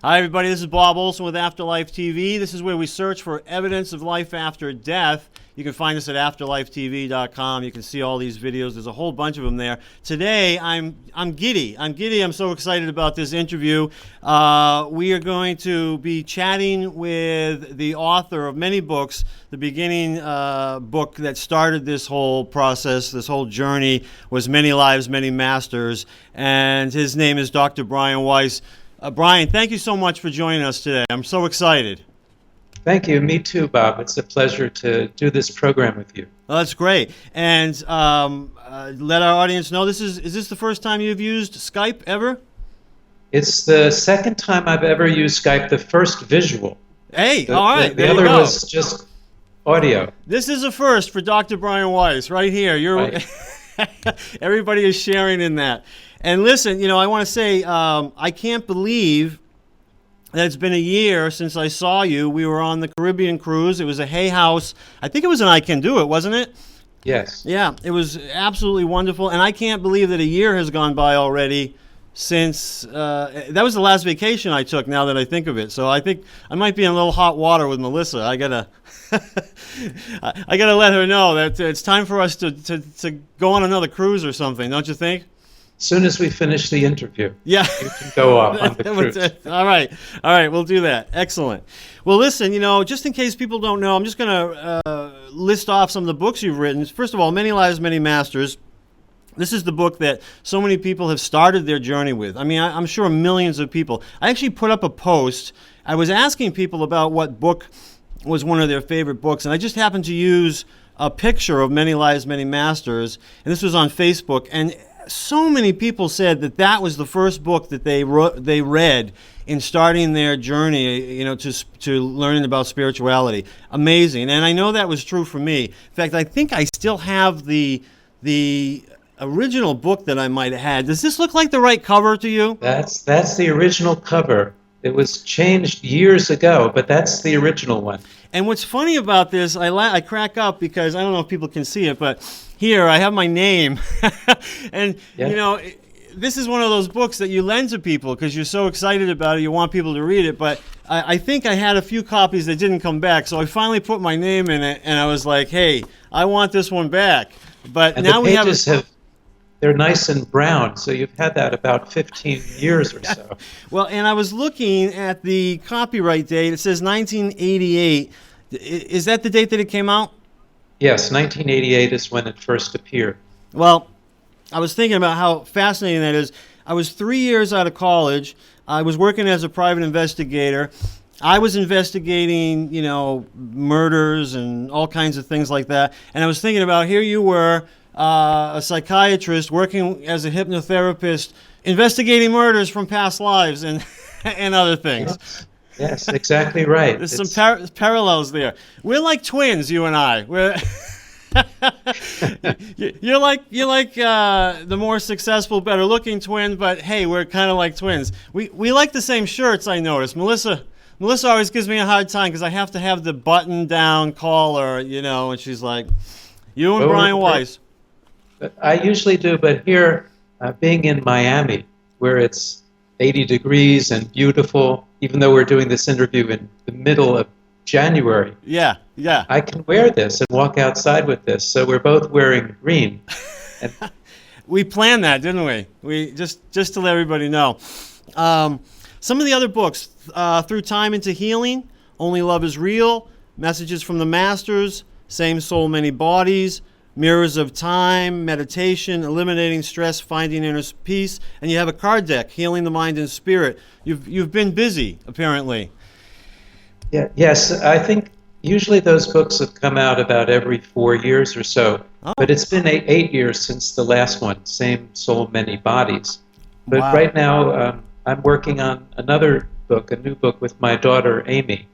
Hi, everybody. This is Bob Olson with Afterlife TV. This is where we search for evidence of life after death. You can find us at afterlifetv.com. You can see all these videos. There's a whole bunch of them there. Today, I'm giddy. I'm so excited about this interview. We are going to be chatting with the author of many books. The beginning book that started this whole process, this whole journey, was Many Lives, Many Masters. And his name is Dr. Brian Weiss. Brian, thank you so much for joining us today. I'm so excited. Thank you. Me too, Bob. It's a pleasure to do this program with you. Well, that's great. And let our audience know, is this the first time you've used Skype ever? It's the second time I've ever used Skype, the first visual. Hey, all right. The other was just audio. This is a first for Dr. Brian Weiss right here. Right. Everybody is sharing in that. And listen, I want to say I can't believe that it's been a year since I saw you. We were on the Caribbean cruise. It was a Hay House. I think it was an I Can Do It, wasn't it? Yes. Yeah, it was absolutely wonderful. And I can't believe that a year has gone by already since that was the last vacation I took, now that I think of it. So I think I might be in a little hot water with Melissa. I gotta let her know that it's time for us to go on another cruise or something, don't you think? As soon as we finish the interview, yeah, you can go off on the cruise. All right, we'll do that. Excellent. Well, listen, just in case people don't know, I'm just going to list off some of the books you've written. First of all, Many Lives, Many Masters. This is the book that so many people have started their journey with. I mean, I'm sure millions of people. I actually put up a post. I was asking people about what book was one of their favorite books, and I just happened to use a picture of Many Lives, Many Masters, and this was on Facebook, and so many people said that was the first book that they read in starting their journey, to learning about spirituality. Amazing. And I know that was true for me. In fact, I think I still have the original book that I might have had. Does this look like the right cover to you? That's the original cover. It was changed years ago, but that's the original one. And what's funny about this, I crack up because I don't know if people can see it, but here I have my name. And, this is one of those books that you lend to people because you're so excited about it, you want people to read it. But I think I had a few copies that didn't come back, so I finally put my name in it, and I was like, hey, I want this one back. But and now the pages they're nice and brown, so you've had that about 15 years or so. Well, and I was looking at the copyright date. It says 1988. Is that the date that it came out? Yes, 1988 is when it first appeared. Well, I was thinking about how fascinating that is. I was 3 years out of college. I was working as a private investigator. I was investigating, murders and all kinds of things like that. And I was thinking about, here you were, a psychiatrist working as a hypnotherapist, investigating murders from past lives and other things. Yes, exactly right. There's some parallels there. We're like twins, you and I. You're like the more successful, better-looking twin, but hey, we're kind of like twins. We like the same shirts, I noticed. Melissa always gives me a hard time because I have to have the button-down collar, and she's like, you and Brian Weiss. I usually do, but here, being in Miami, where it's 80 degrees and beautiful, even though we're doing this interview in the middle of January. Yeah. I can wear this and walk outside with this, so we're both wearing green. And we planned that, didn't we? We just to let everybody know. Some of the other books, Through Time into Healing, Only Love is Real, Messages from the Masters, Same Soul, Many Bodies, Mirrors of Time, Meditation, Eliminating Stress, Finding Inner Peace, and you have a card deck, Healing the Mind and Spirit. You've been busy, apparently. Yeah, yes, I think usually those books have come out about every 4 years or so, but it's been 8 years since the last one, Same Soul, Many Bodies. But wow. Right now, I'm working on another book, a new book with my daughter, Amy,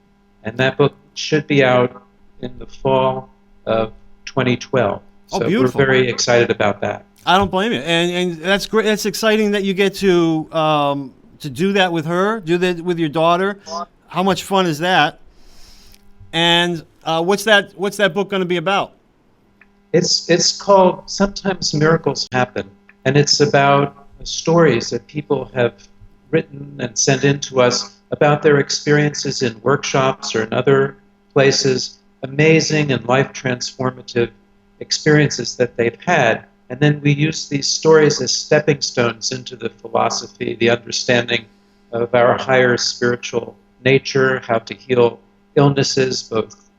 and that book should be out in the fall of 2012. So beautiful. We're very excited about that. I don't blame you, and that's great. That's exciting that you get to do that with her, do that with your daughter. How much fun is that? And what's that book going to be about? It's called Sometimes Miracles Happen, and it's about stories that people have written and sent in to us about their experiences in workshops or in other places, amazing and life transformative experiences that they've had. And then we use these stories as stepping stones into the philosophy, the understanding of our higher spiritual nature, how to heal illnesses, both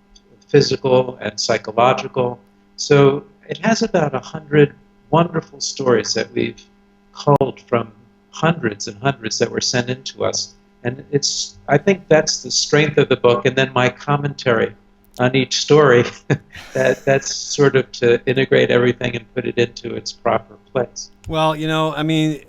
physical and psychological. So it has about 100 wonderful stories that we've culled from hundreds and hundreds that were sent in to us. And I think that's the strength of the book. And then my commentary on each story, that's sort of to integrate everything and put it into its proper place. Well, I mean,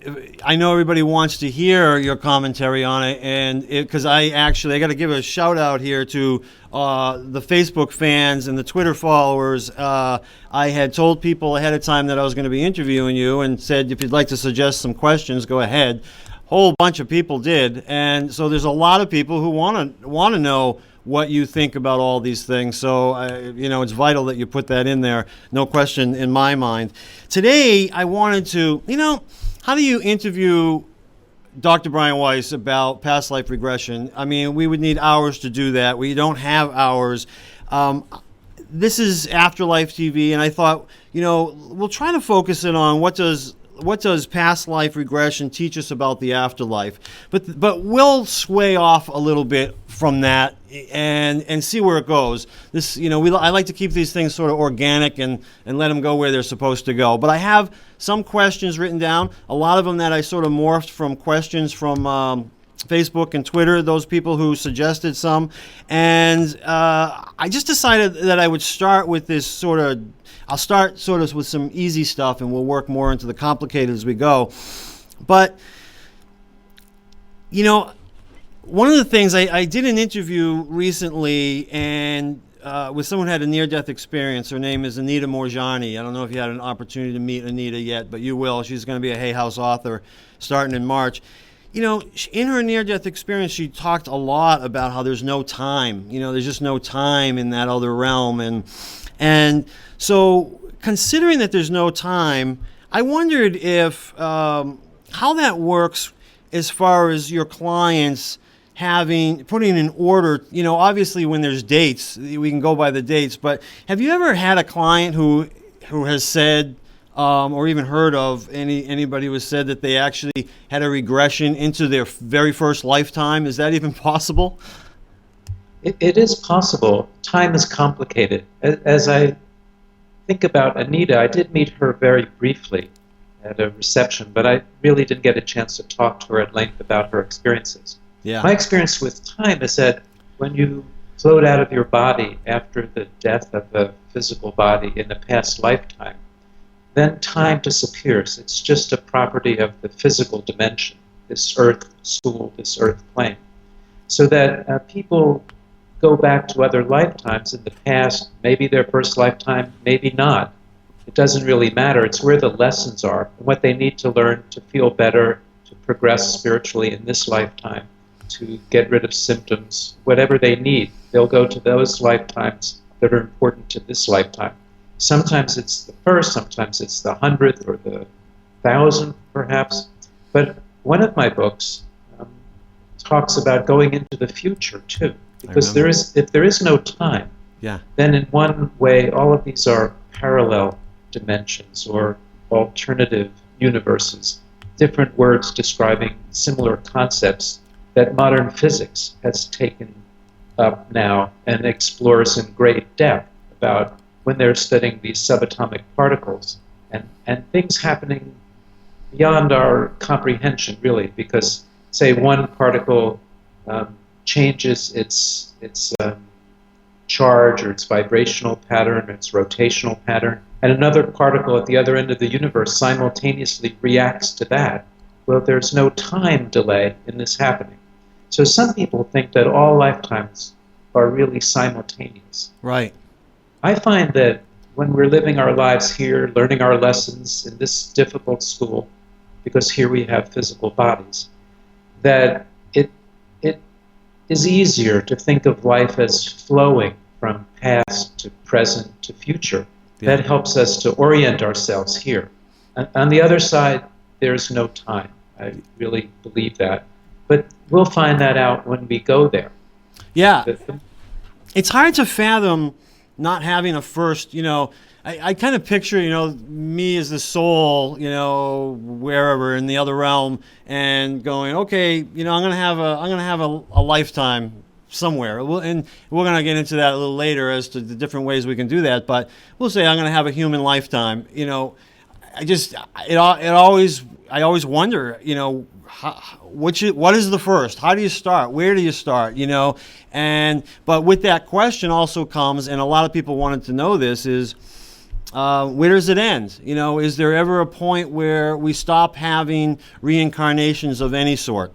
I know everybody wants to hear your commentary on it, and because I got to give a shout out here to the Facebook fans and the Twitter followers. I had told people ahead of time that I was going to be interviewing you, and said if you'd like to suggest some questions, go ahead. Whole bunch of people did, and so there's a lot of people who want to know what you think about all these things. So, it's vital that you put that in there. No question in my mind. Today, I wanted to, how do you interview Dr. Brian Weiss about past life regression? I mean, we would need hours to do that. We don't have hours. This is Afterlife TV, and I thought, we'll try to focus in on what does past life regression teach us about the afterlife, but we'll sway off a little bit from that and see where it goes. This, I like to keep these things sort of organic and let them go where they're supposed to go. But I have some questions written down, a lot of them that I sort of morphed from questions from Facebook and Twitter, those people who suggested some, and I just decided that I would start with this I'll start sort of with some easy stuff, and we'll work more into the complicated as we go. But, one of the things, I did an interview recently and with someone who had a near-death experience. Her name is Anita Morjani. I don't know if you had an opportunity to meet Anita yet, but you will. She's going to be a Hay House author starting in March. In her near-death experience, she talked a lot about how there's no time. There's just no time in that other realm. And so, considering that there's no time, I wondered if how that works as far as your clients putting in order. Obviously when there's dates, we can go by the dates. But have you ever had a client who has said, or even heard of anybody who has said that they actually had a regression into their very first lifetime? Is that even possible? It is possible. Time is complicated. As I think about Anita, I did meet her very briefly at a reception, but I really didn't get a chance to talk to her at length about her experiences. Yeah. My experience with time is that when you float out of your body after the death of a physical body in a past lifetime, then time disappears. It's just a property of the physical dimension, this earth school, this earth plane. So that people go back to other lifetimes in the past, maybe their first lifetime, maybe not. It doesn't really matter. It's where the lessons are and what they need to learn to feel better, to progress spiritually in this lifetime, to get rid of symptoms, whatever they need. They'll go to those lifetimes that are important to this lifetime. Sometimes it's the first, sometimes it's the 100th or the 1,000th perhaps. But one of my books talks about going into the future too. Because if there is no time, then in one way all of these are parallel dimensions or alternative universes, different words describing similar concepts that modern physics has taken up now and explores in great depth about when they're studying these subatomic particles and things happening beyond our comprehension, really, because, say, one particle changes its charge or its vibrational pattern or its rotational pattern, and another particle at the other end of the universe simultaneously reacts to that. Well, there's no time delay in this happening. So some people think that all lifetimes are really simultaneous. Right. I find that when we're living our lives here, learning our lessons in this difficult school, because here we have physical bodies, that it is easier to think of life as flowing from past to present to future. Yeah. That helps us to orient ourselves here. On the other side, there's no time. I really believe that. But we'll find that out when we go there. Yeah. It's hard to fathom not having a first, I kind of picture, me as the soul, wherever in the other realm, and going, okay, I'm gonna have a lifetime somewhere, and we're gonna get into that a little later as to the different ways we can do that. But we'll say I'm gonna have a human lifetime. I always wonder, what is the first? How do you start? Where do you start? But with that question also comes, and a lot of people wanted to know this, is where does it end? Is there ever a point where we stop having reincarnations of any sort?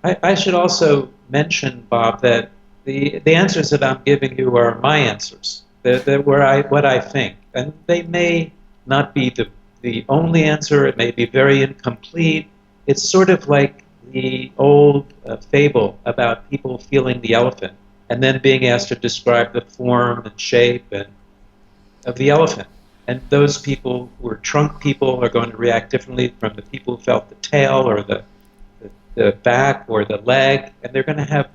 I should also mention, Bob, that the answers that I'm giving you are my answers. They're what I think, and they may not be the only answer. It may be very incomplete. It's sort of like the old fable about people feeling the elephant and then being asked to describe the form and shape of the elephant. And those people who are trunk people are going to react differently from the people who felt the tail or the back or the leg, and they're going to have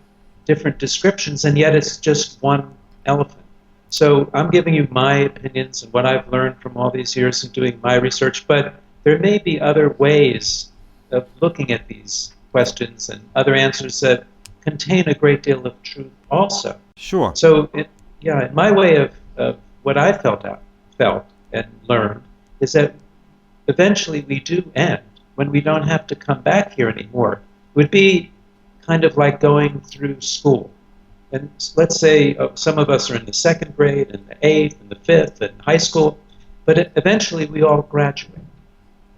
different descriptions, and yet it's just one elephant. So I'm giving you my opinions and what I've learned from all these years in doing my research, but there may be other ways of looking at these questions and other answers that contain a great deal of truth also. Sure. So, in my way of what I felt and learned is that eventually we do end when we don't have to come back here anymore. It would be kind of like going through school. And let's say some of us are in the 2nd grade and the 8th and the 5th and high school, but eventually we all graduate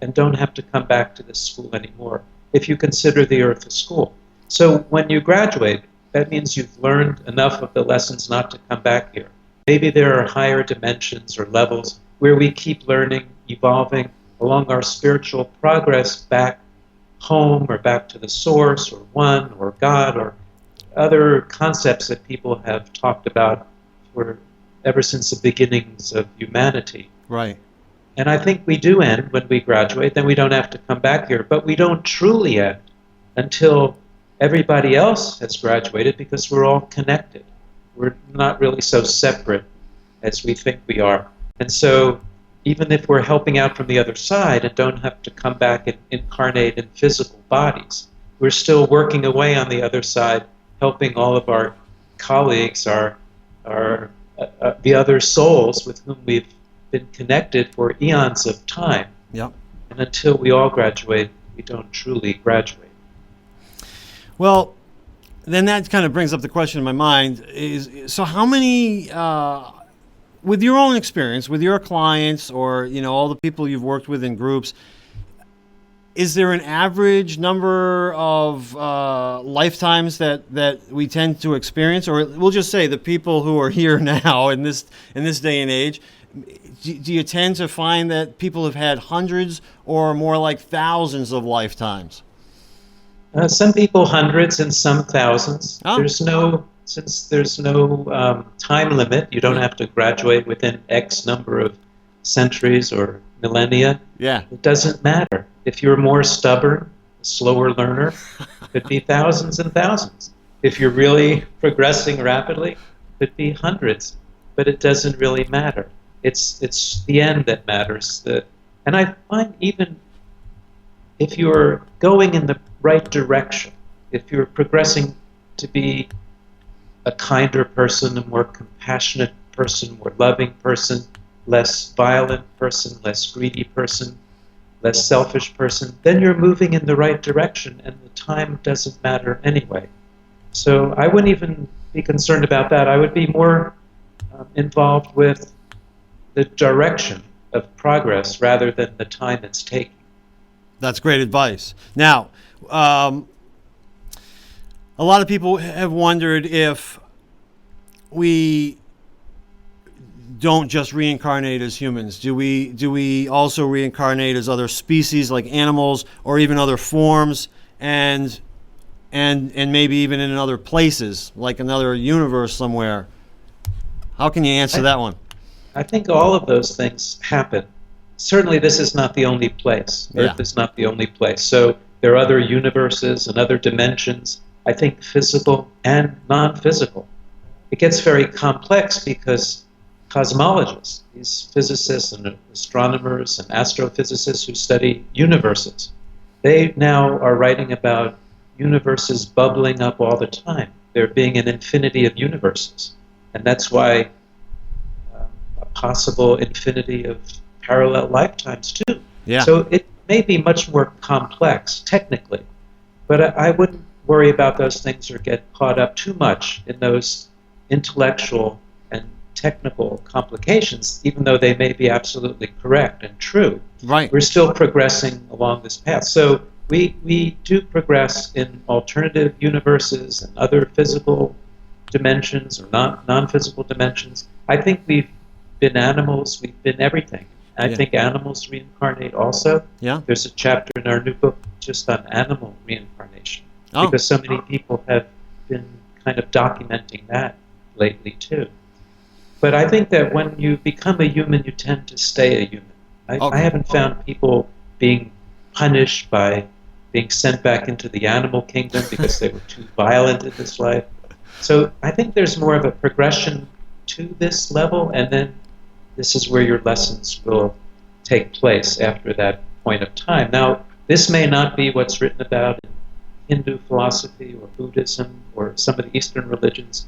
and don't have to come back to this school anymore if you consider the earth a school. So when you graduate, that means you've learned enough of the lessons not to come back here. Maybe there are higher dimensions or levels where we keep learning, evolving along our spiritual progress back home or back to the source or one or God or other concepts that people have talked about ever since the beginnings of humanity. Right. And I think we do end when we graduate, then we don't have to come back here. But we don't truly end until everybody else has graduated, because we're all connected. We're not really so separate as we think we are. And so even if we're helping out from the other side and don't have to come back and incarnate in physical bodies, we're still working away on the other side, helping all of our colleagues, the other souls with whom we've been connected for eons of time. Yep. And until we all graduate, we don't truly graduate. Well, then that kind of brings up the question in my mind is, so how many, with your own experience, with your clients or, all the people you've worked with in groups, is there an average number of lifetimes that we tend to experience? Or we'll just say the people who are here now in this day and age, do you tend to find that people have had hundreds or more like thousands of lifetimes? Some people hundreds and some thousands. Oh. Since there's no time limit, you don't have to graduate within X number of centuries or millennia. Yeah. It doesn't matter. If you're more stubborn, a slower learner, it could be thousands and thousands. If you're really progressing rapidly, it could be hundreds. But it doesn't really matter. It's the end that matters. And I find even if you're going in the right direction, if you're progressing to be a kinder person, a more compassionate person, more loving person, less violent person, less greedy person, less selfish person, then you're moving in the right direction and the time doesn't matter anyway. So I wouldn't even be concerned about that. I would be more involved with the direction of progress rather than the time it's taking. That's great advice. Now, a lot of people have wondered if we don't just reincarnate as humans. Do we also reincarnate as other species like animals or even other forms and maybe even in other places like another universe somewhere? How can you answer that one? I think all of those things happen. Certainly this is not the only place. Earth is not the only place. So There are other universes and other dimensions, I think physical and non-physical. It gets very complex because cosmologists, these physicists and astronomers and astrophysicists who study universes, they now are writing about universes bubbling up all the time. There being an infinity of universes. And that's why a possible infinity of parallel lifetimes too. Yeah. So it may be much more complex technically, but I wouldn't worry about those things or get caught up too much in those intellectual and technical complications, even though they may be absolutely correct and true. Right. We're still progressing along this path. So we do progress in alternative universes and other physical dimensions or non-physical dimensions. I think we've been animals, we've been everything. I think animals reincarnate also. Yeah. There's a chapter in our new book just on animal reincarnation, because so many people have been kind of documenting that lately too. But I think that when you become a human, you tend to stay a human. I haven't found people being punished by being sent back into the animal kingdom because they were too violent in this life. So I think there's more of a progression to this level, and then this is where your lessons will take place after that point of time. Now, this may not be what's written about in Hindu philosophy or Buddhism or some of the Eastern religions,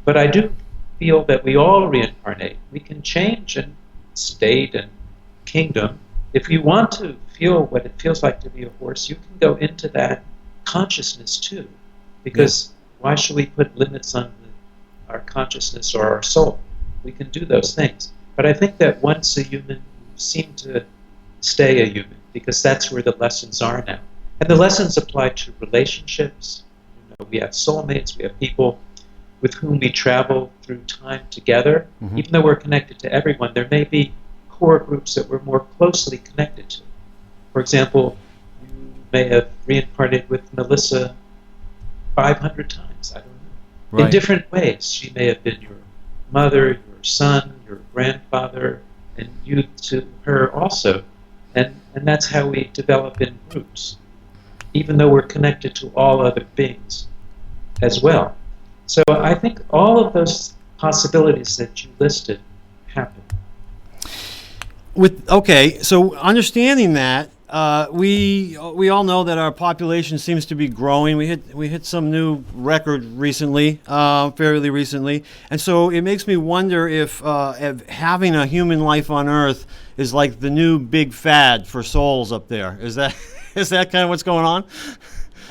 but I do feel that we all reincarnate. We can change in state and kingdom. If you want to feel what it feels like to be a horse, you can go into that consciousness too, because why should we put limits on our consciousness or our soul? We can do those things. But I think that once a human, you seem to stay a human, because that's where the lessons are now. And the lessons apply to relationships. You know, we have soulmates, we have people with whom we travel through time together. Mm-hmm. Even though we're connected to everyone, there may be core groups that we're more closely connected to. For example, you may have reincarnated with Melissa 500 times, I don't know. Right. In different ways. She may have been your mother, your son, your grandfather, and you to her also. And that's how we develop in groups, even though we're connected to all other beings as well. So I think all of those possibilities that you listed happen. So understanding that, we all know that our population seems to be growing. We hit some new record recently, fairly recently, and so it makes me wonder if having a human life on Earth is like the new big fad for souls up there. Is that kind of what's going on?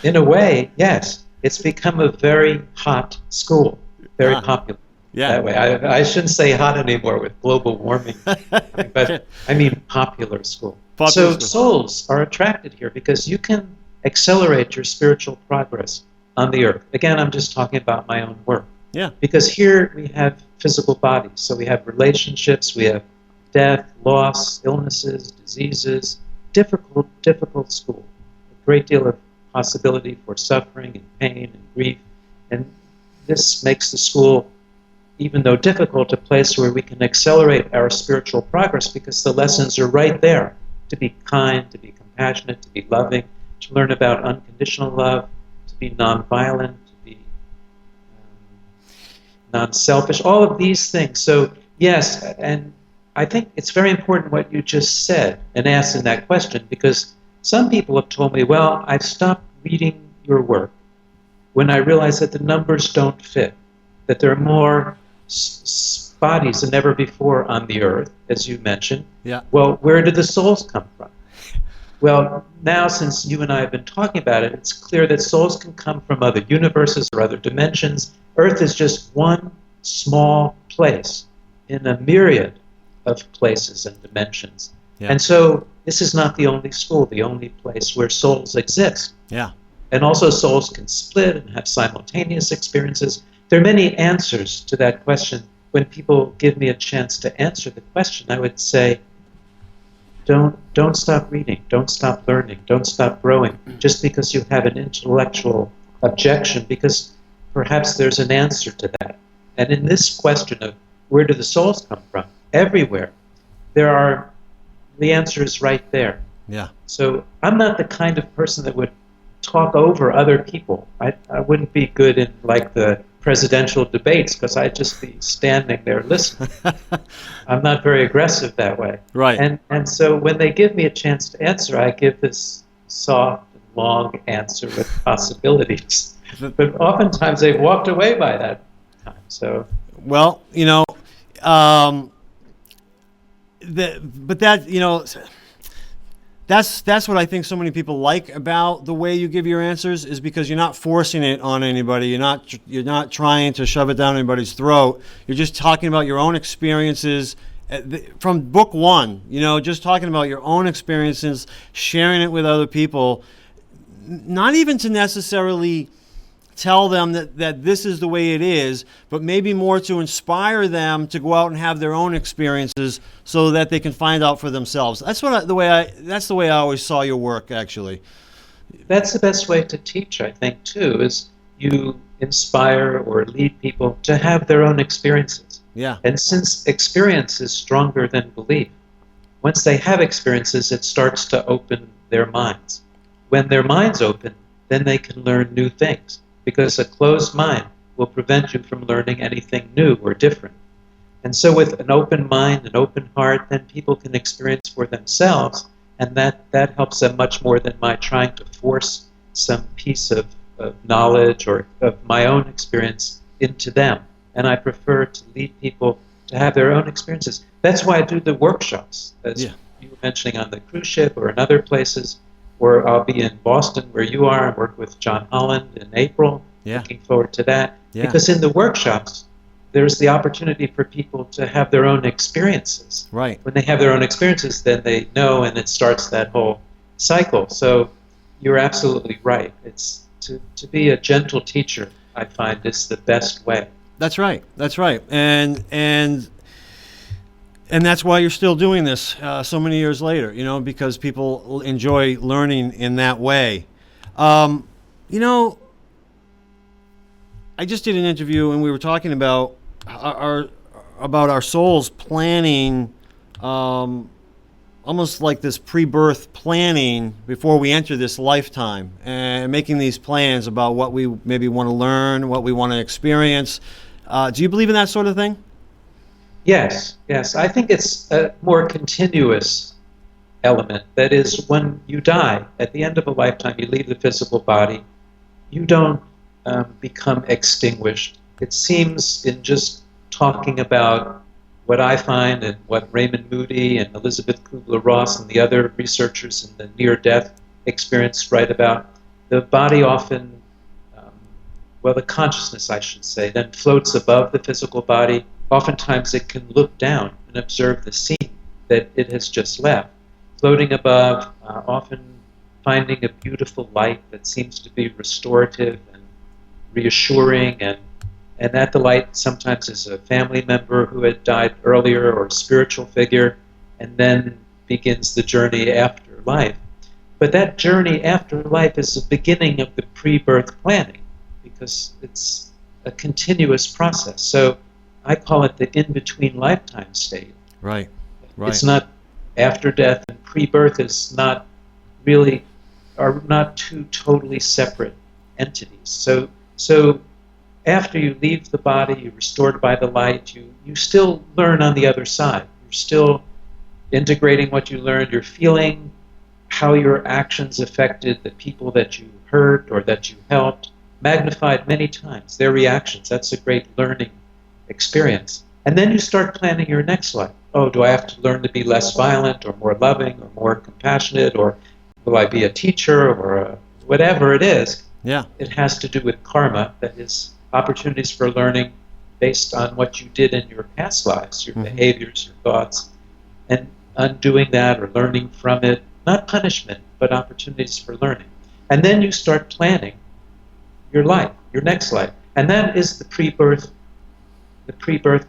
In a way, yes. It's become a very hot school, very popular. Yeah. That way. I shouldn't say hot anymore with global warming, but I mean popular school. So souls are attracted here because you can accelerate your spiritual progress on the earth. Again, I'm just talking about my own work. Yeah. Because here we have physical bodies. So we have relationships, we have death, loss, illnesses, diseases, difficult school. A great deal of possibility for suffering and pain and grief. And this makes the school, even though difficult, a place where we can accelerate our spiritual progress because the lessons are right there. To be kind, to be compassionate, to be loving, to learn about unconditional love, to be nonviolent, to be non-selfish, all of these things. So yes, and I think it's very important what you just said and asked in that question, because some people have told me, well, I've stopped reading your work when I realized that the numbers don't fit, that there are more bodies than ever before on the earth, as you mentioned. Yeah. Well, where did the souls come from? Well, now since you and I have been talking about it, it's clear that souls can come from other universes or other dimensions. Earth is just one small place in a myriad of places and dimensions. Yeah. And so this is not the only school, the only place where souls exist. Yeah. And also souls can split and have simultaneous experiences. There are many answers to that question. When people give me a chance to answer the question, I would say, don't stop reading, don't stop learning, don't stop growing, just because you have an intellectual objection, because perhaps there's an answer to that. And in this question of where do the souls come from, everywhere, the answer is right there. Yeah. So I'm not the kind of person that would talk over other people. I wouldn't be good in like the presidential debates because I'd just be standing there listening. I'm not very aggressive that way. Right. And so when they give me a chance to answer, I give this soft and long answer with possibilities. But oftentimes they've walked away by that time. So well, you know, but that, you know, that's what I think so many people like about the way you give your answers, is because you're not forcing it on anybody. You're not trying to shove it down anybody's throat. You're just talking about your own experiences from book one. You know, just talking about your own experiences, sharing it with other people, not even to necessarily tell them that this is the way it is, but maybe more to inspire them to go out and have their own experiences so that they can find out for themselves. That's the way I always saw your work, actually. That's the best way to teach, I think, too, is you inspire or lead people to have their own experiences. Yeah. And since experience is stronger than belief, once they have experiences, it starts to open their minds. When their minds open, then they can learn new things, because a closed mind will prevent you from learning anything new or different. And so with an open mind, an open heart, then people can experience for themselves, and that helps them much more than my trying to force some piece of knowledge or of my own experience into them. And I prefer to lead people to have their own experiences. That's why I do the workshops, as you were mentioning, on the cruise ship or in other places, or I'll be in Boston where you are and work with John Holland in April. Yeah. Looking forward to that. Yeah. Because in the workshops, there's the opportunity for people to have their own experiences. Right. When they have their own experiences, then they know, and it starts that whole cycle. So you're absolutely right. It's to be a gentle teacher, I find, is the best way. That's right. That's right. And that's why you're still doing this so many years later, you know, because people enjoy learning in that way. You know, I just did an interview and we were talking about our souls planning, almost like this pre-birth planning before we enter this lifetime, and making these plans about what we maybe want to learn, what we want to experience. Do you believe in that sort of thing? Yes. I think it's a more continuous element. That is, when you die, at the end of a lifetime, you leave the physical body, you don't become extinguished. It seems, in just talking about what I find and what Raymond Moody and Elizabeth Kubler-Ross and the other researchers in the near-death experience write about, the body often, the consciousness, I should say, then floats above the physical body. Oftentimes it can look down and observe the scene that it has just left. Floating above, often finding a beautiful light that seems to be restorative and reassuring, and that the light sometimes is a family member who had died earlier or a spiritual figure, and then begins the journey after life. But that journey after life is the beginning of the pre-birth planning, because it's a continuous process. So I call it the in-between lifetime state. Right. It's not after death, and pre-birth is not really, are not two totally separate entities. So after you leave the body, you're restored by the light, you still learn on the other side. You're still integrating what you learned. You're feeling how your actions affected the people that you hurt or that you helped, magnified many times, their reactions. That's a great learning experience. And then you start planning your next life. Oh, do I have to learn to be less violent or more loving or more compassionate, or will I be a teacher or whatever it is? Yeah. It has to do with karma, that is opportunities for learning based on what you did in your past lives, your behaviors, your thoughts, and undoing that or learning from it, not punishment, but opportunities for learning. And then you start planning your life, your next life. And that is the pre-birth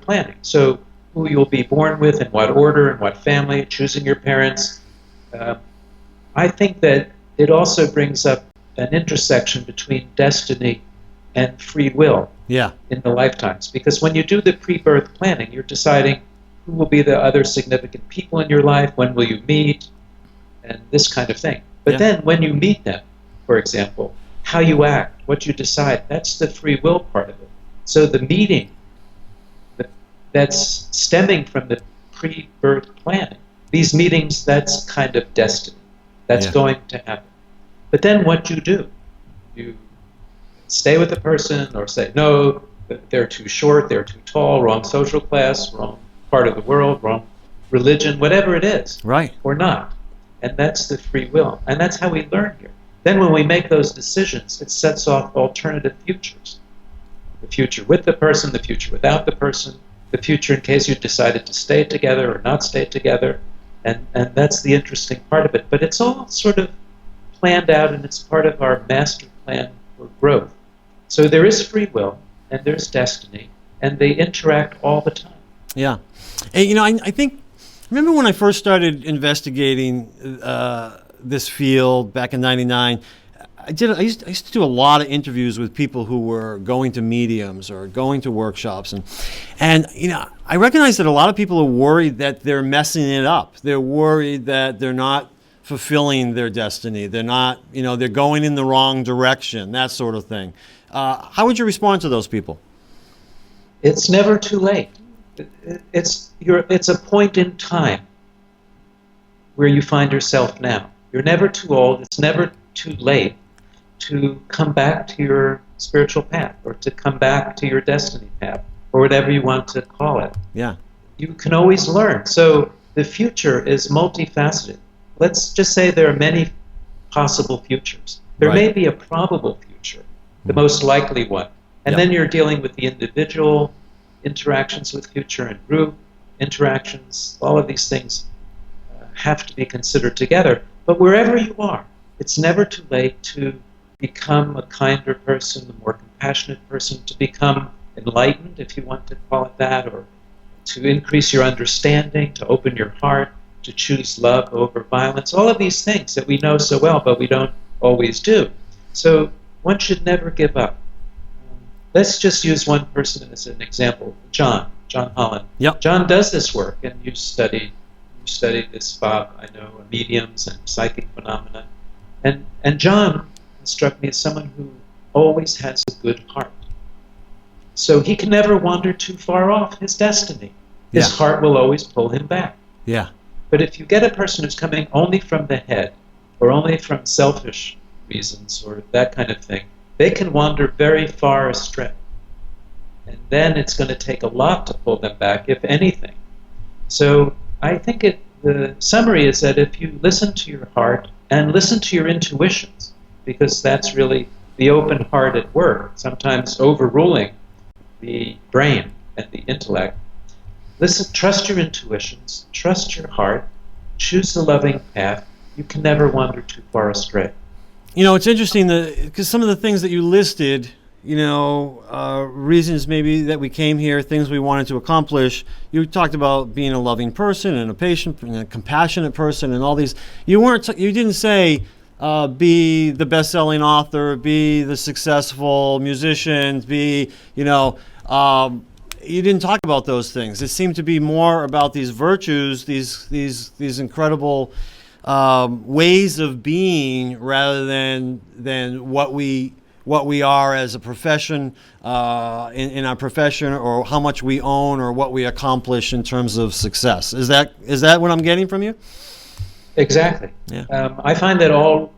planning. So who you'll be born with, in what order, in what family, choosing your parents. I think that it also brings up an intersection between destiny and free will in the lifetimes. Because when you do the pre-birth planning, you're deciding who will be the other significant people in your life, when will you meet, and this kind of thing. But then when you meet them, for example, how you act, what you decide, that's the free will part of it. So the meeting that's stemming from the pre-birth planning, these meetings, that's kind of destiny. That's going to happen. But then what do? You stay with the person or say, no, they're too short, they're too tall, wrong social class, wrong part of the world, wrong religion, whatever it is, Right. or not. And that's the free will. And that's how we learn here. Then when we make those decisions, it sets off alternative futures. The future with the person, the future without the person, the future in case you decided to stay together or not stay together. And that's the interesting part of it. But it's all sort of planned out, and it's part of our master plan for growth. So there is free will, and there's destiny, and they interact all the time. Yeah. And, I think, remember when I first started investigating this field back in '99, I used to do a lot of interviews with people who were going to mediums or going to workshops, and I recognize that a lot of people are worried that they're messing it up. They're worried that they're not fulfilling their destiny. They're not, they're going in the wrong direction, that sort of thing. How would you respond to those people? It's never too late. It's a point in time where you find yourself now. You're never too old. It's never too late to come back to your spiritual path, or to come back to your destiny path, or whatever you want to call it. Yeah. You can always learn. So the future is multifaceted. Let's just say there are many possible futures. There may be a probable future, the most likely one. And then you're dealing with the individual interactions with future and group interactions. All of these things have to be considered together. But wherever you are, it's never too late to become a kinder person, a more compassionate person, to become enlightened, if you want to call it that, or to increase your understanding, to open your heart, to choose love over violence, all of these things that we know so well, but we don't always do. So one should never give up. Let's just use one person as an example, John Holland. Yep. John does this work, and you study this, Bob, I know, mediums and psychic phenomena. And John struck me as someone who always has a good heart. So he can never wander too far off his destiny. His heart will always pull him back. Yeah. But if you get a person who's coming only from the head, or only from selfish reasons, or that kind of thing, they can wander very far astray. And then it's going to take a lot to pull them back, if anything. So I think the summary is that if you listen to your heart and listen to your intuitions, because that's really the open heart at work, sometimes overruling the brain and the intellect. Listen, trust your intuitions, trust your heart, choose the loving path. You can never wander too far astray. It's interesting because some of the things that you listed, reasons maybe that we came here, things we wanted to accomplish. You talked about being a loving person and a patient and a compassionate person and all these. You didn't say be the best-selling author, be the successful musician, be, you didn't talk about those things. It seemed to be more about these virtues, these incredible ways of being, rather than what we are as a profession, in our profession, or how much we own, or what we accomplish in terms of success. Is that what I'm getting from you? Exactly. Yeah. I find that all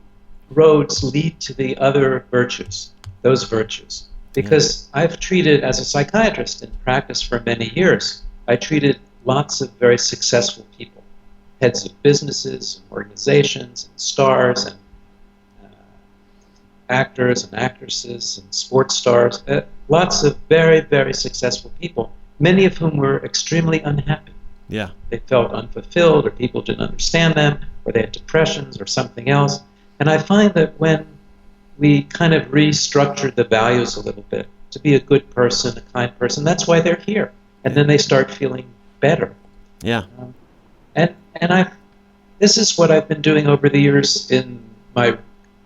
roads lead to the other virtues, those virtues. Because I've treated, as a psychiatrist in practice for many years, I treated lots of very successful people, heads of businesses, and organizations, and stars, and actors and actresses, and sports stars, lots of very, very successful people, many of whom were extremely unhappy. Yeah. They felt unfulfilled, or people didn't understand them, or they had depressions or something else. And I find that when we kind of restructure the values a little bit to be a good person, a kind person, that's why they're here. And then they start feeling better. Yeah. This is what I've been doing over the years in my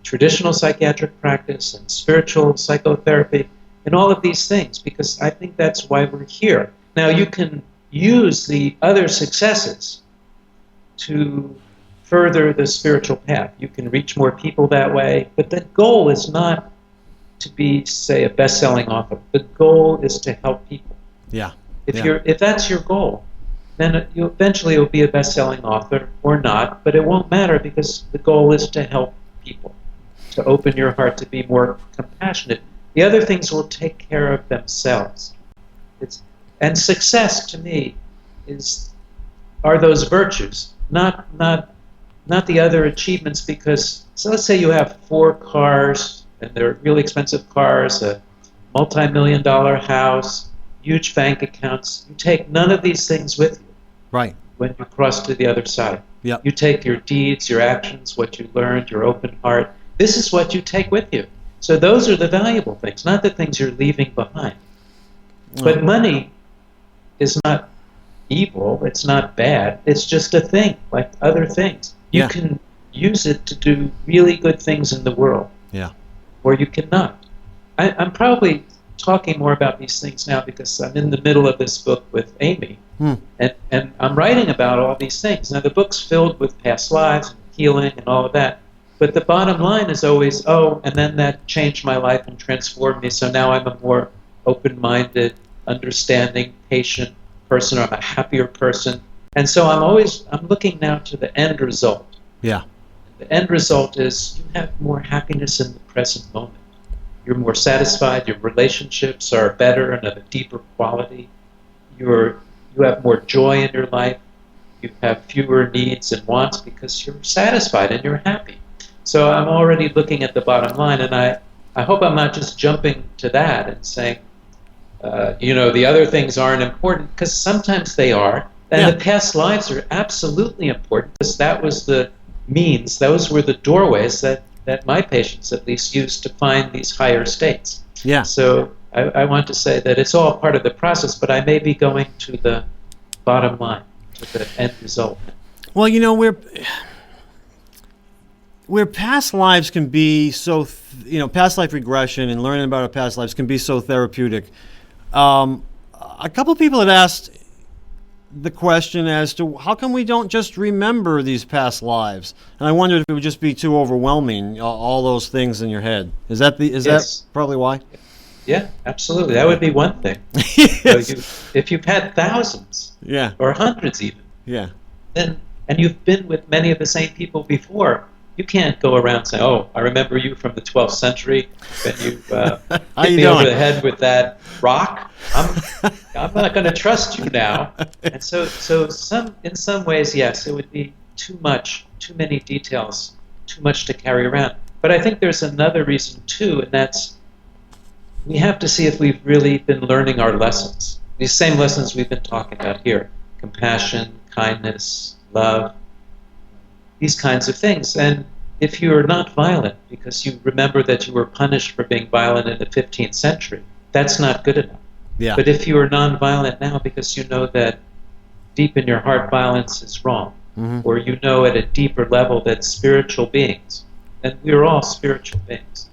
traditional psychiatric practice and spiritual psychotherapy and all of these things, because I think that's why we're here. Now, you can use the other successes to further the spiritual path. You can reach more people that way, but the goal is not to be, say, a best-selling author. The goal is to help people. Yeah. If that's your goal, then you eventually will be a best-selling author or not, but it won't matter because the goal is to help people, to open your heart, to be more compassionate. The other things will take care of themselves. And success to me are those virtues, not the other achievements. Because so let's say you have 4 cars, and they're really expensive cars, a multi-million-dollar house, huge bank accounts. You take none of these things with you. Right. When you cross to the other side. Yep. You take your deeds, your actions, what you learned, your open heart. This is what you take with you. So those are the valuable things, not the things you're leaving behind. But money is not evil. It's not bad. It's just a thing, like other things. You can use it to do really good things in the world. Yeah. Or you cannot. I'm probably talking more about these things now because I'm in the middle of this book with Amy. And I'm writing about all these things. Now, the book's filled with past lives and healing and all of that. But the bottom line is always, and then that changed my life and transformed me. So now I'm a more open-minded, understanding, patient person. Or I'm a happier person. And so I'm looking now to the end result. Yeah. The end result is you have more happiness in the present moment. You're more satisfied. Your relationships are better and of a deeper quality. You have more joy in your life. You have fewer needs and wants because you're satisfied and you're happy. So I'm already looking at the bottom line, and I hope I'm not just jumping to that and saying, the other things aren't important, because sometimes they are. And the past lives are absolutely important because that was the means, those were the doorways that my patients at least used to find these higher states. Yeah. So I want to say that it's all part of the process, but I may be going to the bottom line, to the end result. Well, where past lives can be so, past life regression and learning about our past lives can be so therapeutic. A couple people had asked the question as to how come we don't just remember these past lives, and I wondered if it would just be too overwhelming, all those things in your head. Is that probably why? Yeah, absolutely. That would be one thing. Yes. If you've had thousands, or hundreds even, and you've been with many of the same people before, you can't go around saying, "Oh, I remember you from the 12th century when you hit me over the head with that rock. I'm not going to trust you now." And so in some ways, yes, it would be too many details, too much to carry around. But I think there's another reason too, and that's we have to see if we've really been learning our lessons. These same lessons we've been talking about here: compassion, kindness, love. These kinds of things. And if you're not violent because you remember that you were punished for being violent in the 15th century, that's not good enough. Yeah. But if you are non-violent now because you know that deep in your heart violence is wrong, or you know at a deeper level that spiritual beings, and we're all spiritual beings,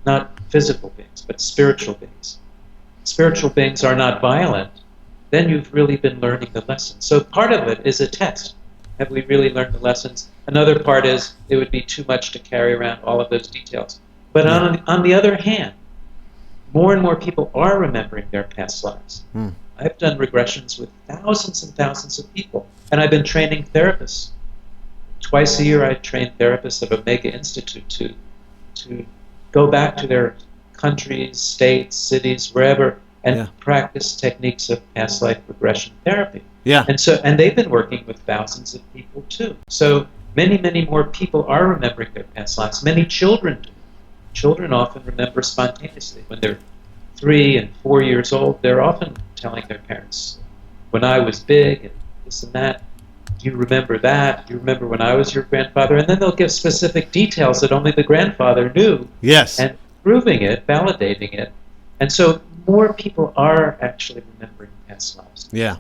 not physical beings, but spiritual beings. Spiritual beings are not violent, then you've really been learning the lesson. So part of it is a test. Have we really learned the lessons? Another part is it would be too much to carry around all of those details. But on the other hand, more and more people are remembering their past lives. I've done regressions with thousands and thousands of people, and I've been training therapists. Twice a year I train therapists at Omega Institute to go back to their countries, states, cities, wherever, and practice techniques of past life regression therapy. Yeah. And they've been working with thousands of people too. So many, many more people are remembering their past lives. Many children do. Children often remember spontaneously. When they're 3 and 4 years old, they're often telling their parents, "When I was big and this and that, do you remember that? Do you remember when I was your grandfather?" And then they'll give specific details that only the grandfather knew. Yes. And proving it, validating it. And so more people are actually remembering past lives. Yeah.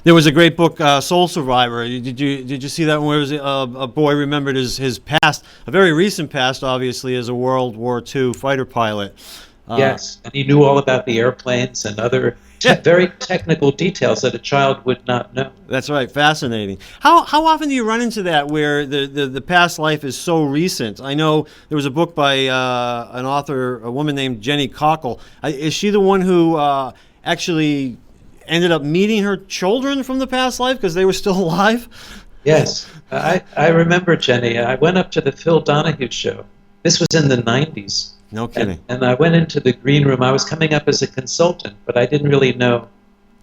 There was a great book, Soul Survivor. Did you see that one where it was a boy remembered his past, a very recent past, obviously, as a World War II fighter pilot. Yes, and he knew all about the airplanes and other very technical details that a child would not know. That's right. Fascinating. How often do you run into that where the past life is so recent? I know there was a book by an author, a woman named Jenny Cockle. Is she the one who actually ended up meeting her children from the past life because they were still alive? Yes, I remember Jenny. I went up to the Phil Donahue show. This was in the 90s. No kidding. And I went into the green room. I was coming up as a consultant, but I didn't really know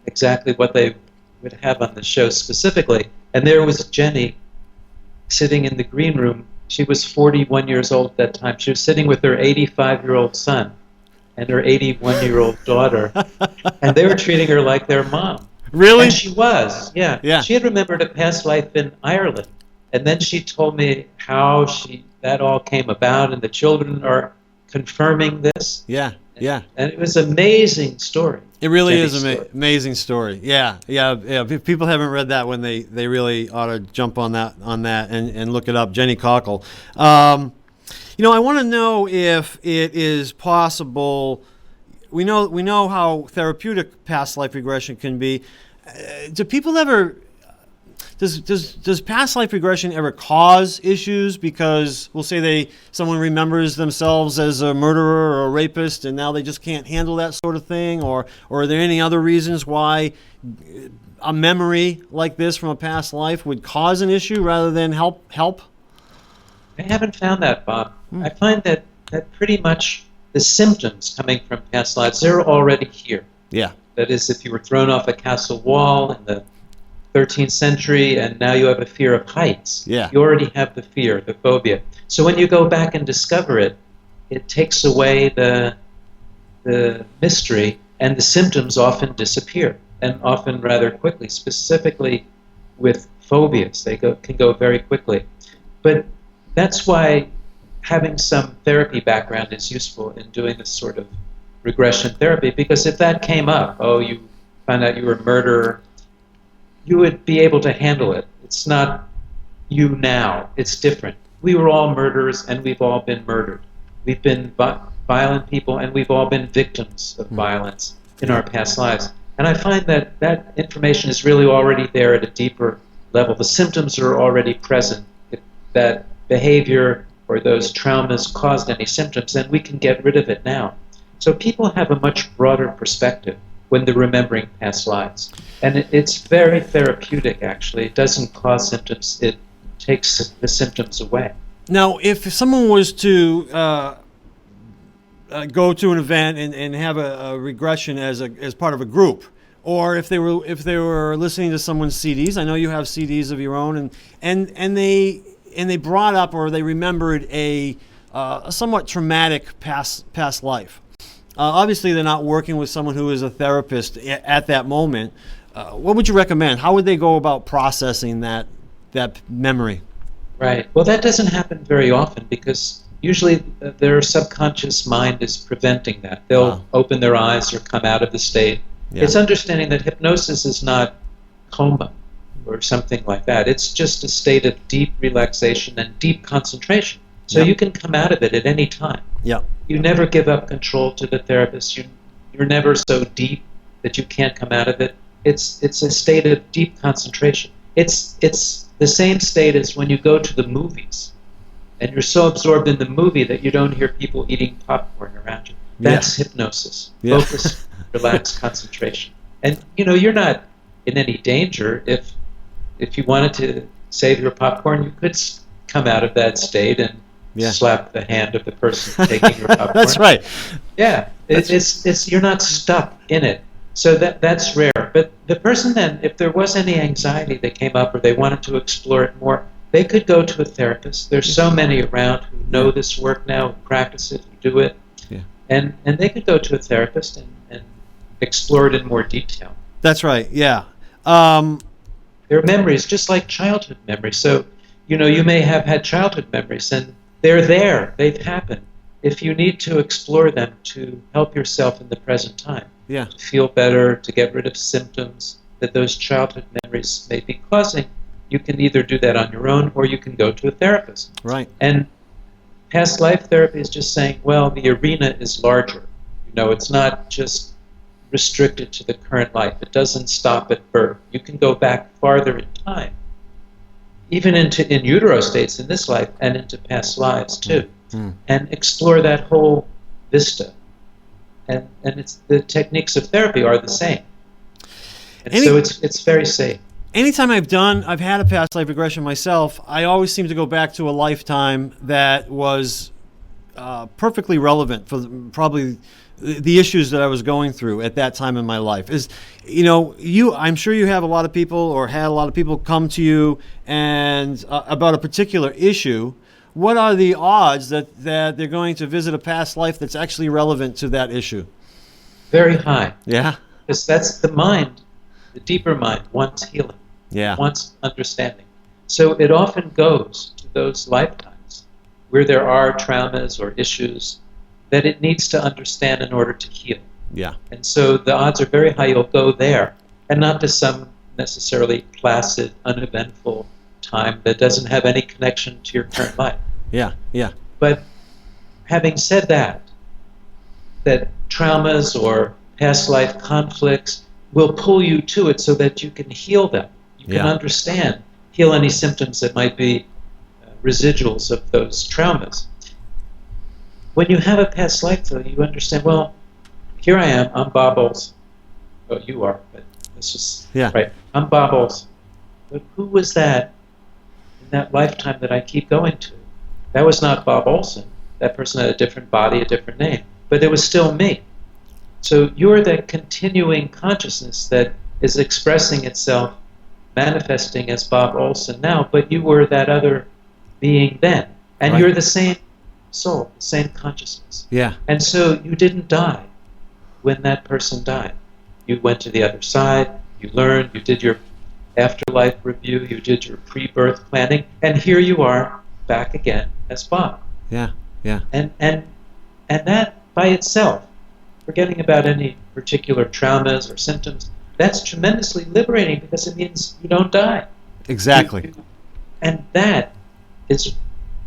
exactly what they would have on the show specifically. And there was Jenny sitting in the green room. She was 41 years old at that time. She was sitting with her 85-year-old son and her 81-year-old daughter, and they were treating her like their mom. Really? And she was, yeah. Yeah. She had remembered a past life in Ireland, and then she told me how that all came about, and the children are confirming this. Yeah, yeah. And it was an amazing story. It really Jenny's is an story. amazing story. Yeah. If people haven't read that one, they really ought to jump on that and look it up. Jenny Cockle. I want to know if it is possible. We know how therapeutic past life regression can be. Do people ever? Does past life regression ever cause issues because we'll say someone remembers themselves as a murderer or a rapist and now they just can't handle that sort of thing, or are there any other reasons why a memory like this from a past life would cause an issue rather than help? I haven't found that, Bob. I find that pretty much the symptoms coming from past lives, they're already here. Yeah. That is, if you were thrown off a castle wall in the 13th century and now you have a fear of heights, yeah, you already have the fear, the phobia. So when you go back and discover it, it takes away the mystery, and the symptoms often disappear, and often rather quickly, specifically with phobias. They can go very quickly. But that's why having some therapy background is useful in doing this sort of regression therapy, because if that came up, you found out you were a murderer, you would be able to handle it. It's not you now. It's different. We were all murderers, and we've all been murdered. We've been violent people, and we've all been victims of violence in our past lives. And I find that information is really already there at a deeper level. The symptoms are already present. If that behavior or those traumas caused any symptoms, then we can get rid of it now. So people have a much broader perspective when they're remembering past lives. And it's very therapeutic, actually. It doesn't cause symptoms. It takes the symptoms away. Now, if someone was to go to an event and have a regression as part of a group, or if they were listening to someone's CDs, I know you have CDs of your own, and they brought up or they remembered a somewhat traumatic past life. Obviously, they're not working with someone who is a therapist at that moment. What would you recommend? How would they go about processing that memory? Right. Well, that doesn't happen very often because usually their subconscious mind is preventing that. They'll open their eyes or come out of the state. Yeah. It's understanding that hypnosis is not coma or something like that. It's just a state of deep relaxation and deep concentration. So you can come out of it at any time. Yeah. You never give up control to the therapist. You're never so deep that you can't come out of it. It's a state of deep concentration. It's the same state as when you go to the movies and you're so absorbed in the movie that you don't hear people eating popcorn around you. That's hypnosis. Focus, relaxed concentration. And you're not in any danger. If you wanted to save your popcorn, you could come out of that state and slap the hand of the person taking your popcorn. That's right. Yeah, it's you're not stuck in it. So that's rare. But the person then, if there was any anxiety that came up or they wanted to explore it more, they could go to a therapist. There's so many around who know this work now, who practice it, who do it. Yeah. And they could go to a therapist and explore it in more detail. That's right, yeah. Their memories, just like childhood memories. So, you may have had childhood memories, and they're there. They've happened. If you need to explore them to help yourself in the present time, to feel better, to get rid of symptoms that those childhood memories may be causing, you can either do that on your own or you can go to a therapist. Right. And past life therapy is just saying, well, the arena is larger. It's not just restricted to the current life. It doesn't stop at birth. You can go back farther in time, even into in utero states in this life and into past lives too, and explore that whole vista. And the techniques of therapy are the same. And so it's very safe. Anytime I've had a past life regression myself, I always seem to go back to a lifetime that was perfectly relevant for probably the issues that I was going through at that time in my life. I'm sure you have a lot of people or had a lot of people come to you and about a particular issue. What are the odds that they're going to visit a past life that's actually relevant to that issue? Very high. Yeah. Because that's the mind, the deeper mind wants healing, wants understanding. So it often goes to those lifetimes where there are traumas or issues that it needs to understand in order to heal. Yeah. And so the odds are very high you'll go there, and not to some necessarily placid, uneventful time that doesn't have any connection to your current life. Yeah, yeah. But having said that traumas or past life conflicts will pull you to it so that you can heal them. You can understand, heal any symptoms that might be residuals of those traumas. When you have a past life, though, you understand, well, here I am, I'm Bob Olson. Oh, you are, but this is, right. I'm Bob Olson. But who was that in that lifetime that I keep going to? That was not Bob Olson. That person had a different body, a different name. But it was still me. So you're that continuing consciousness that is expressing itself, manifesting as Bob Olson now, but you were that other being then. And you're the same soul, the same consciousness. Yeah. And so you didn't die when that person died. You went to the other side, you learned, you did your afterlife review, you did your pre-birth planning, and here you are back again as Bob. Yeah, yeah. And that by itself, forgetting about any particular traumas or symptoms, that's tremendously liberating because it means you don't die. Exactly. And that is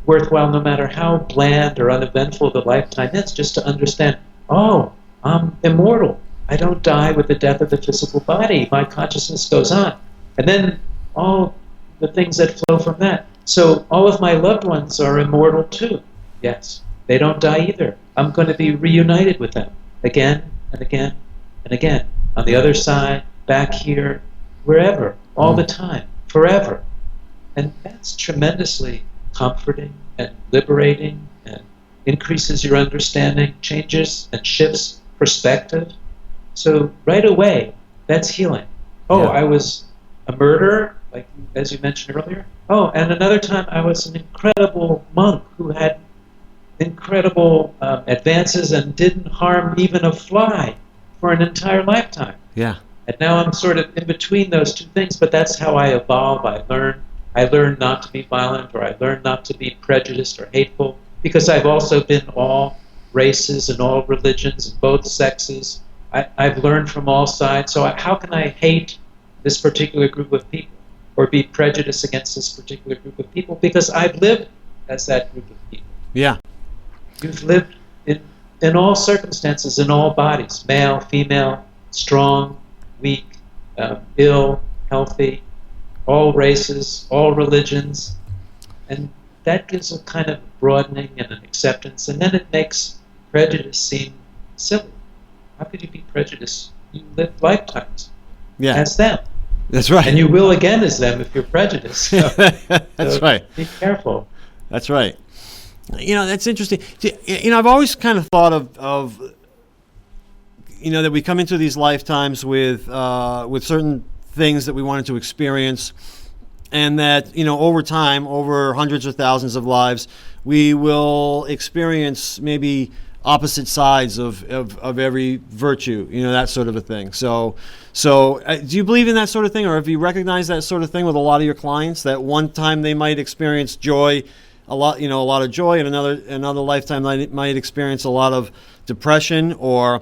worthwhile no matter how bland or uneventful the lifetime is, just to understand, oh, I'm immortal. I don't die with the death of the physical body. My consciousness goes on. And then all the things that flow from that. So all of my loved ones are immortal too. Yes. They don't die either. I'm going to be reunited with them again and again and again. On the other side, back here, wherever, all the time, forever. And that's tremendously comforting and liberating and increases your understanding, changes and shifts perspective. So right away, that's healing. Oh, I was a murderer, like as you mentioned earlier. Oh, and another time I was an incredible monk who had incredible advances and didn't harm even a fly for an entire lifetime. Yeah. And now I'm sort of in between those two things, but that's how I evolve. I learn not to be violent, or I learn not to be prejudiced or hateful, because I've also been all races and all religions and both sexes. I've learned from all sides, so how can I hate this particular group of people or be prejudiced against this particular group of people? Because I've lived as that group of people. Yeah. You've lived in all circumstances, in all bodies, male, female, strong, weak, ill, healthy, all races, all religions, and that gives a kind of broadening and an acceptance, and then it makes prejudice seem silly. How could you be prejudiced? You lived lifetimes as them. That's right. And you will again as them if you're prejudiced. So, that's right. Be careful. That's right. That's interesting. I've always kind of thought of that we come into these lifetimes with certain things that we wanted to experience, and that over time, over hundreds or thousands of lives, we will experience maybe opposite sides of every virtue, that sort of a thing. So do you believe in that sort of thing, or have you recognized that sort of thing with a lot of your clients, that one time they might experience joy, a lot of joy, and another lifetime they might experience a lot of depression, or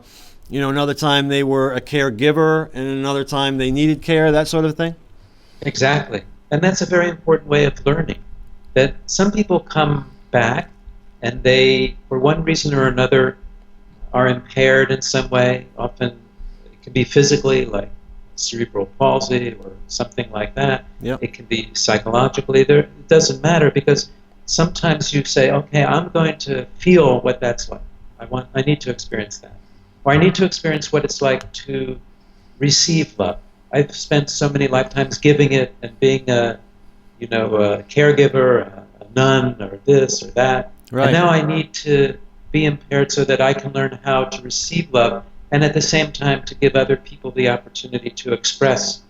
another time they were a caregiver, and another time they needed care, that sort of thing? Exactly. And that's a very important way of learning, that some people come back and they, for one reason or another, are impaired in some way. Often it can be physically, like cerebral palsy or something like that. Yep. It can be psychologically. It doesn't matter, because sometimes you say, okay, I'm going to feel what that's like. I need to experience that. Or I need to experience what it's like to receive love. I've spent so many lifetimes giving it and being a caregiver, a nun, or this or that. Right. And now I need to be impaired so that I can learn how to receive love, and at the same time to give other people the opportunity to express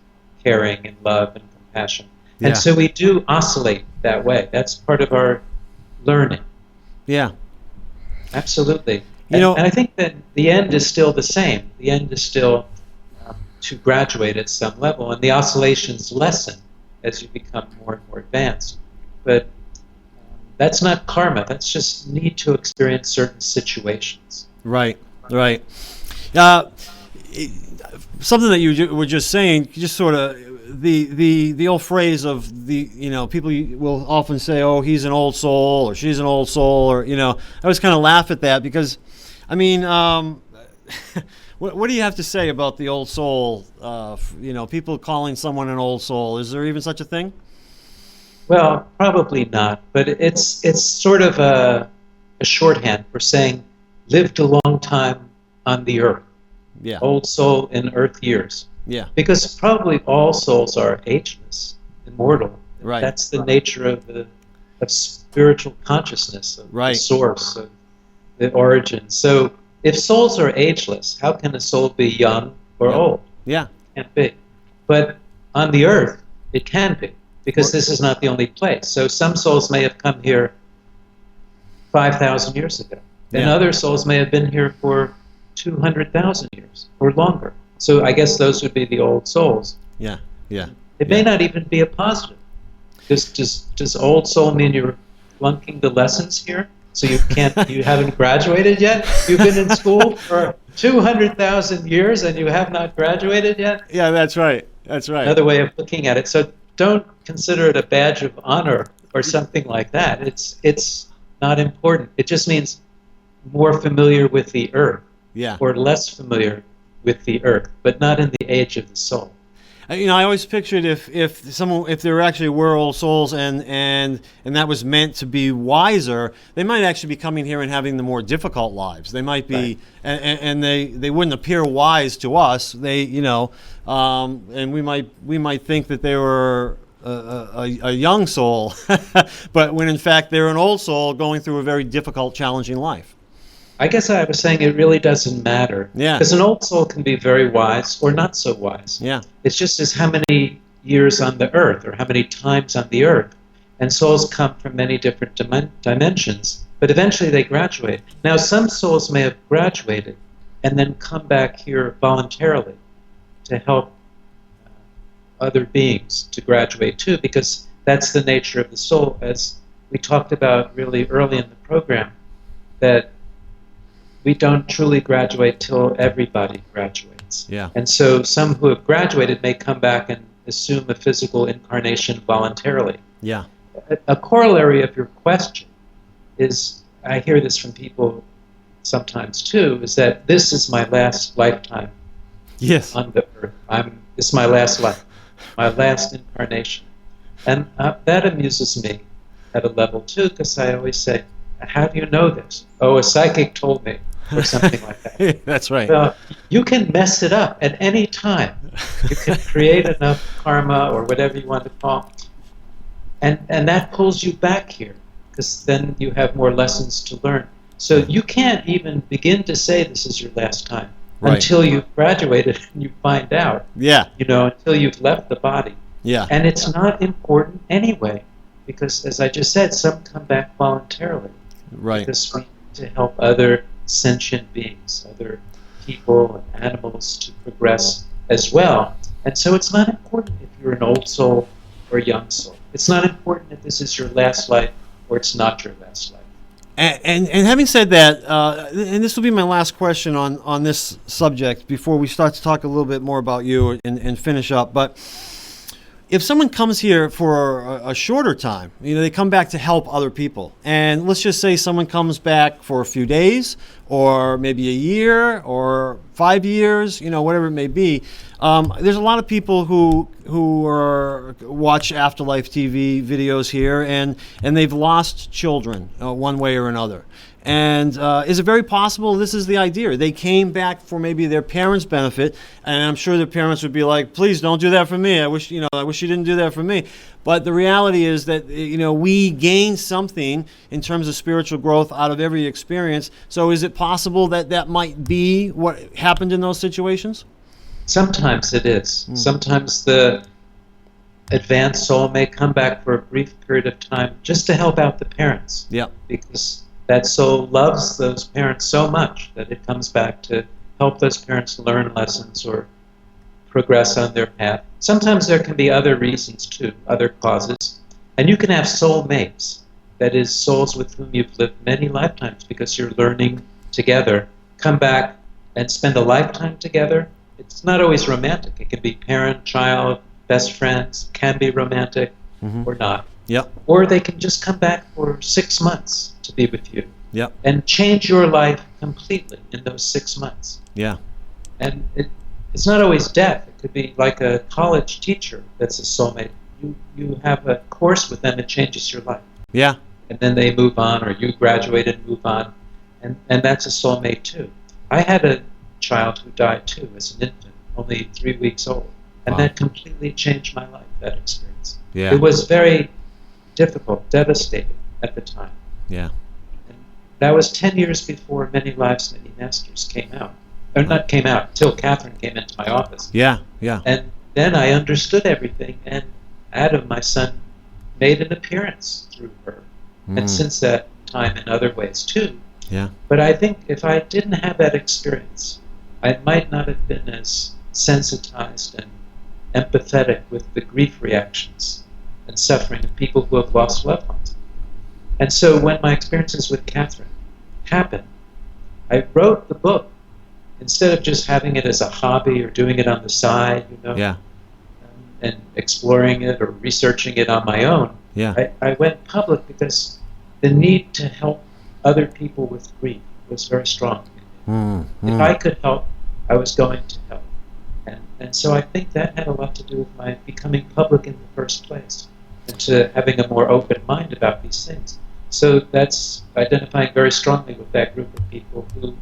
caring and love and compassion. Yeah. And so we do oscillate that way. That's part of our learning. Yeah. Absolutely. And I think that the end is still the same. The end is still to graduate at some level, and the oscillations lessen as you become more and more advanced. But that's not karma. That's just need to experience certain situations. Right. Something that you were just saying, just sort of the old phrase of people will often say, "Oh, he's an old soul," or "She's an old soul," or I always kind of laugh at that, because, I mean, what do you have to say about the old soul? People calling someone an old soul. Is there even such a thing? Well, probably not, but it's sort of a shorthand for saying lived a long time on the earth. Yeah. Old soul in earth years. Yeah. Because probably all souls are ageless, immortal. Right. That's the nature of spiritual consciousness, of Right. the source, of the origin. So if souls are ageless, how can a soul be young or Yeah. old? Yeah. It can't be. But on the earth, it can be, because this is not the only place. So some souls may have come here 5,000 years ago, and Yeah. other souls may have been here for 200,000 years or longer. So I guess those would be the old souls. Yeah. Yeah. It may not even be a positive. Does old soul mean you're flunking the lessons here? So you haven't graduated yet? You've been in school for 200,000 years and you have not graduated yet? Yeah, that's right. That's right. Another way of looking at it. So don't consider it a badge of honor or something like that. It's not important. It just means more familiar with the earth. Yeah. Or less familiar with the earth, but not in the age of the soul. I always pictured if there actually were old souls and that was meant to be wiser, they might actually be coming here and having the more difficult lives. They might be, right. and they wouldn't appear wise to us. And we might think that they were a young soul, but when in fact they're an old soul going through a very difficult, challenging life. I guess I was saying it really doesn't matter. Yeah. Because an old soul can be very wise or not so wise. Yeah. It's just as how many years on the earth or how many times on the earth. And souls come from many different dimensions, but eventually they graduate. Now, some souls may have graduated and then come back here voluntarily to help other beings to graduate too, because that's the nature of the soul, as we talked about really early in the program, that we don't truly graduate till everybody graduates. Yeah. And so some who have graduated may come back and assume a physical incarnation voluntarily. Yeah. A corollary of your question is, I hear this from people sometimes too, is that this is my last lifetime. Yes. On the earth. This is my last life, my last incarnation. And that amuses me at a level too, because I always say, how do you know this? Oh, a psychic told me, or something like that. That's right. You can mess it up at any time. You can create enough karma or whatever you want to call it. And that pulls you back here, because then you have more lessons to learn. So you can't even begin to say this is your last time until you've graduated and you find out. Yeah. Until you've left the body. Yeah. And it's not important anyway, because as I just said, some come back voluntarily. Right. Because we need to help other sentient beings, other people and animals to progress as well. And so it's not important if you're an old soul or a young soul. It's not important if this is your last life or it's not your last life. And having said that, and this will be my last question on this subject before we start to talk a little bit more about you and finish up, but if someone comes here for a shorter time, they come back to help other people. And let's just say someone comes back for a few days or maybe a year or 5 years, whatever it may be. There's a lot of people who watch Afterlife TV videos here and they've lost children one way or another. And is it very possible this is the idea? They came back for maybe their parents' benefit, and I'm sure their parents would be like, "Please don't do that for me. I wish you didn't do that for me." But the reality is that we gain something in terms of spiritual growth out of every experience. So is it possible that might be what happened in those situations? Sometimes it is. Sometimes the advanced soul may come back for a brief period of time just to help out the parents. Yeah. Because that soul loves those parents so much that it comes back to help those parents learn lessons or progress on their path. Sometimes there can be other reasons too, other causes. And you can have soul mates, that is, souls with whom you've lived many lifetimes because you're learning together, come back and spend a lifetime together. It's not always romantic. It can be parent, child, best friends, can be romantic or not. Yep. Or they can just come back for 6 months to be with you. Yep. And change your life completely in those 6 months. Yeah. And it's not always death. It could be like a college teacher that's a soulmate. You have a course with them, it changes your life. Yeah. And then they move on, or you graduate and move on. And that's a soulmate too. I had a child who died too as an infant, only 3 weeks old. And that completely changed my life, that experience. Yeah. It was very difficult, devastating at the time. Yeah. And that was 10 years before Many Lives, Many Masters came out. Or not came out, until Catherine came into my office. Yeah, yeah. And then I understood everything, and Adam, my son, made an appearance through her. And since that time in other ways too. Yeah. But I think if I didn't have that experience, I might not have been as sensitized and empathetic with the grief reactions and suffering of people who have lost loved ones. And so when my experiences with Catherine happened, I wrote the book instead of just having it as a hobby or doing it on the side, Yeah. and exploring it or researching it on my own. Yeah. I went public because the need to help other people with grief was very strong. If I could help, I was going to help. And so I think that had a lot to do with my becoming public in the first place and to having a more open mind about these things. So that's identifying very strongly with that group of people who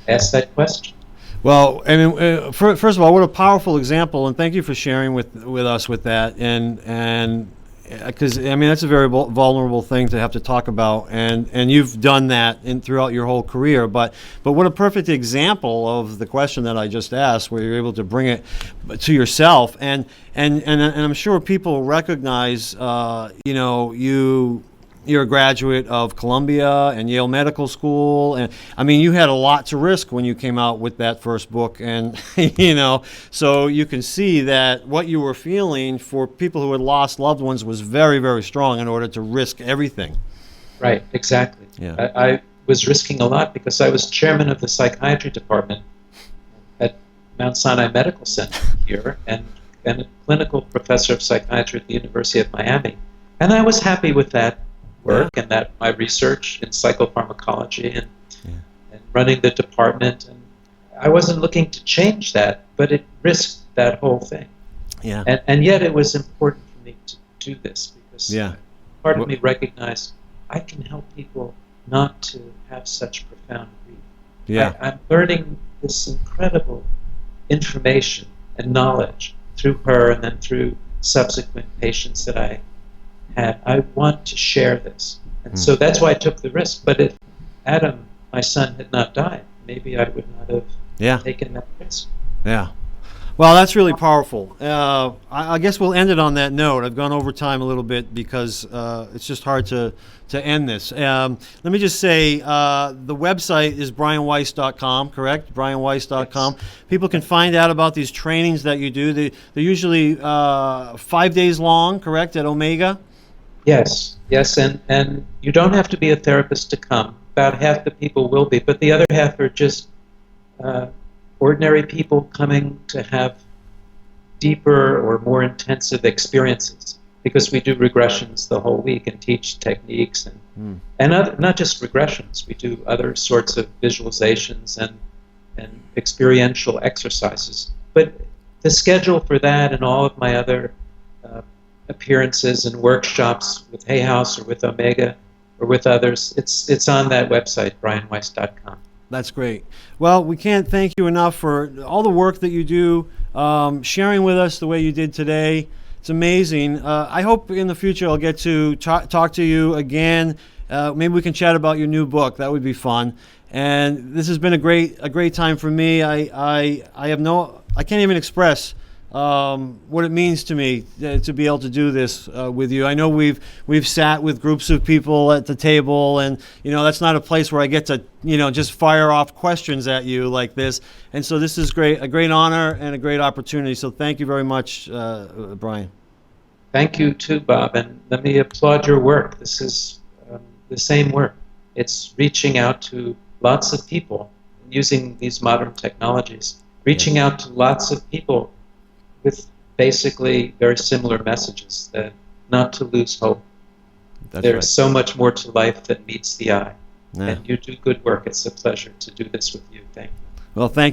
asked that question. Well, I mean, first of all, what a powerful example, and thank you for sharing with us with that. And because I mean, that's a very vulnerable thing to have to talk about, and you've done that throughout your whole career. But what a perfect example of the question that I just asked, where you're able to bring it to yourself, and I'm sure people recognize, you're a graduate of Columbia and Yale Medical School, and I mean, you had a lot to risk when you came out with that first book, and so you can see that what you were feeling for people who had lost loved ones was very, very strong in order to risk everything. Right, exactly. Yeah. I was risking a lot because I was chairman of the psychiatry department at Mount Sinai Medical Center here, and a clinical professor of psychiatry at the University of Miami, and I was happy with that work and that my research in psychopharmacology and running the department, and I wasn't looking to change that, but it risked that whole thing. Yeah. And yet it was important for me to do this because part of me recognized I can help people not to have such profound grief. Yeah. I'm learning this incredible information and knowledge through her and then through subsequent patients that I had. I want to share this. And so that's why I took the risk. But if Adam, my son, had not died, maybe I would not have taken that risk. Yeah. Well, that's really powerful. I guess we'll end it on that note. I've gone over time a little bit because it's just hard to end this. Let me just say the website is brianweiss.com, correct? brianweiss.com. Yes. People can find out about these trainings that you do. They're usually 5 days long, correct, at Omega? Yes, and you don't have to be a therapist to come. About half the people will be, but the other half are just ordinary people coming to have deeper or more intensive experiences, because we do regressions the whole week and teach techniques and other, not just regressions. We do other sorts of visualizations and experiential exercises. But the schedule for that and all of my other appearances and workshops with Hay House or with Omega or with others, it's on that website, brianweiss.com. That's great. Well, we can't thank you enough for all the work that you do, sharing with us the way you did today. It's amazing. I hope in the future I'll get to talk to you again. Maybe we can chat about your new book. That would be fun. And this has been a great time for me. I can't even express what it means to me to be able to do this with you. I know we've sat with groups of people at the table, and that's not a place where I get to just fire off questions at you like this. And so this is a great honor and a great opportunity. So thank you very much, Brian. Thank you too, Bob, and let me applaud your work. This is the same work. It's reaching out to lots of people using these modern technologies, reaching out to lots of people with basically very similar messages, that not to lose hope. There's so much more to life than meets the eye. Yeah. And you do good work. It's a pleasure to do this with you. Thank you. Well, thank you.